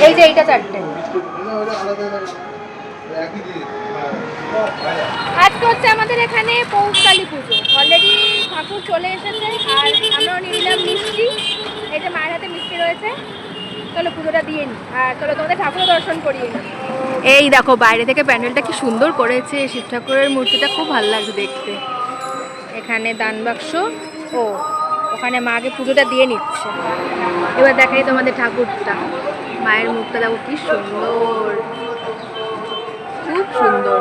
এই যে এইটা 4টে। আজকে হচ্ছে আমাদের এখানে পৌষকালী পুজো। অলরেডি ঠাকুর চলে এসেছে আর আমরাও নিয়ে নিলাম মিষ্টি। এই যে মায়ের হাতে মিষ্টি রয়েছে। চলো পুজোটা দিয়ে নিই আর চলো তোমাদের ঠাকুরও দর্শন করিয়ে নিই। এই দেখো বাইরে থেকে প্যান্ডেলটা কি সুন্দর করেছে, শিব ঠাকুরের মূর্তিটা খুব ভালো লাগছে দেখতে। এখানে দান বাক্স, ও ওখানে মাকে পুজোটা দিয়ে নিচ্ছে। এবার দেখাই তোমাদের ঠাকুরটা, মায়ের মুখটা দেখো কি সুন্দর, খুব সুন্দর।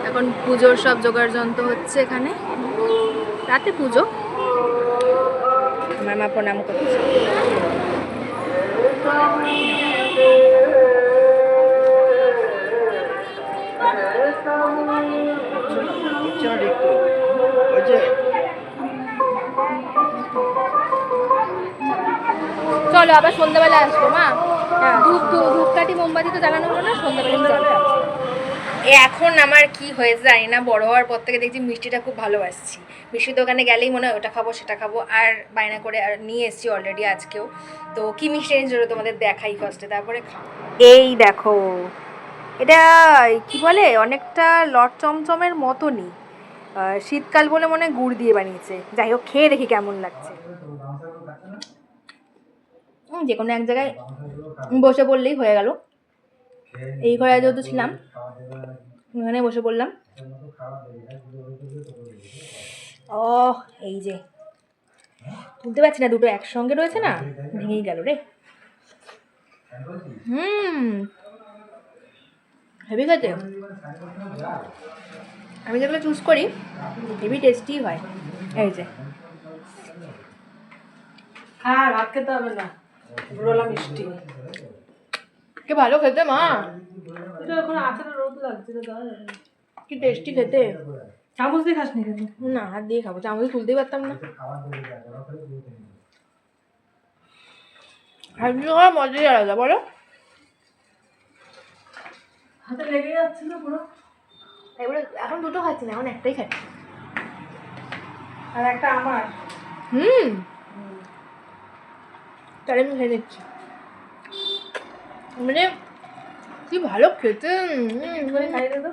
এখন পুজোর সব জোগাড় যন্ত্র হচ্ছে এখানে, রাতে পুজো। আমার মা প্রণাম করছে। চলো আবার সন্ধ্যাবেলা আসবো মা। ধূপকাঠি মোমবাতি তো জ্বালানো হলো না, সন্ধ্যাবেলা জ্বালাবো। এখন আমার কি হয়েছে জানি না, বড় হওয়ার পর থেকে দেখছি মিষ্টিটা খুব ভালোবাসছি। মিষ্টির দোকানে গেলেই মনে হয় ওটা খাবো সেটা খাবো, আর বায়না করে আর নিয়ে এসেছি অলরেডি আজকেও। তো কি মিষ্টি এনেছি তোমাদের দেখাই ফার্স্টে, তারপরে খাও। এই দেখো, এটা কি বলে, অনেকটা লট চমচমের মতনই, শীতকাল বলে মনে হয় গুড় দিয়ে বানিয়েছে। যাই হোক, খেয়ে দেখি কেমন লাগছে। যে কোনো এক জায়গায় বসে পড়লেই হয়ে গেল। এই ঘরে যেহেতু ছিলাম, এখানে বসে পড়লাম। ও এই যে তুলতে পারছি না, দুটো একসঙ্গে রয়েছে না, ভেঙেই গেল রে। হেভি খেতে। আমি যেগুলো চুজ করি হেভি টেস্টি হয়। এই যে হ্যাঁ, ভাত খেতে হবে না, রোলা মিষ্টি কি ভালো খেতে মা। এটা এখন আচারে রোদ লাগছে, কি টেস্টি খেতে। চামচ দিয়ে খাস নি কেন? না, হাত দিয়ে খাবো, চামচ তুলতেই পারতাম না। হাত দিয়ে খাওয়ার মজাই আলাদা, বলো। হাতে লেগে যাচ্ছে না পুরো। এবারে এখন দুটো খাচ্ছি না, এখন একটাই খাচ্ছি। আর একটা আমার। তাহলে আমি খেয়ে নিচ্ছি। মানে কি ভালো খেতে। খাইয়ে দে তো।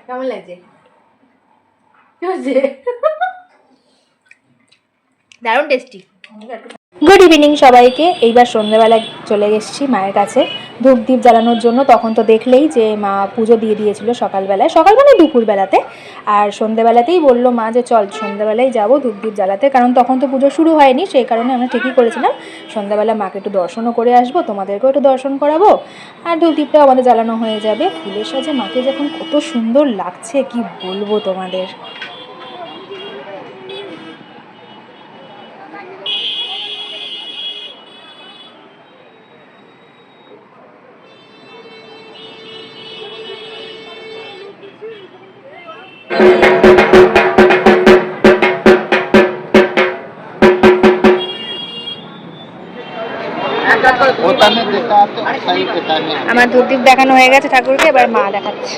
কেমন লাগছে? কি হচ্ছে? দারুণ টেস্টি। গুড ইভিনিং সবাইকে। এইবার সন্ধ্যেবেলায় চলে এসেছি মায়ের কাছে ধূপ দ্বীপ জ্বালানোর জন্য। তখন তো দেখলেই যে মা পুজো দিয়ে দিয়েছিল সকালবেলায়, সকাল মানে দুপুরবেলাতে। আর সন্ধ্যেবেলাতেই বললো মা যে চল সন্ধ্যেবেলায় যাবো ধূপ দ্বীপ জ্বালাতে, কারণ তখন তো পুজো শুরু হয়নি। সেই কারণে আমরা ঠিকই করেছিলাম সন্ধ্যাবেলা মাকে একটু দর্শনও করে আসবো, তোমাদেরকেও একটু দর্শন করাবো, আর ধূপ দ্বীপটাও আমাদের জ্বালানো হয়ে যাবে। ফুলের সাজে মাকে যখন কত সুন্দর লাগছে কি বলবো তোমাদের। আমার ধূপ দ্বীপ দেখানো হয়ে গেছে ঠাকুরকে, এবার মা দেখাচ্ছে।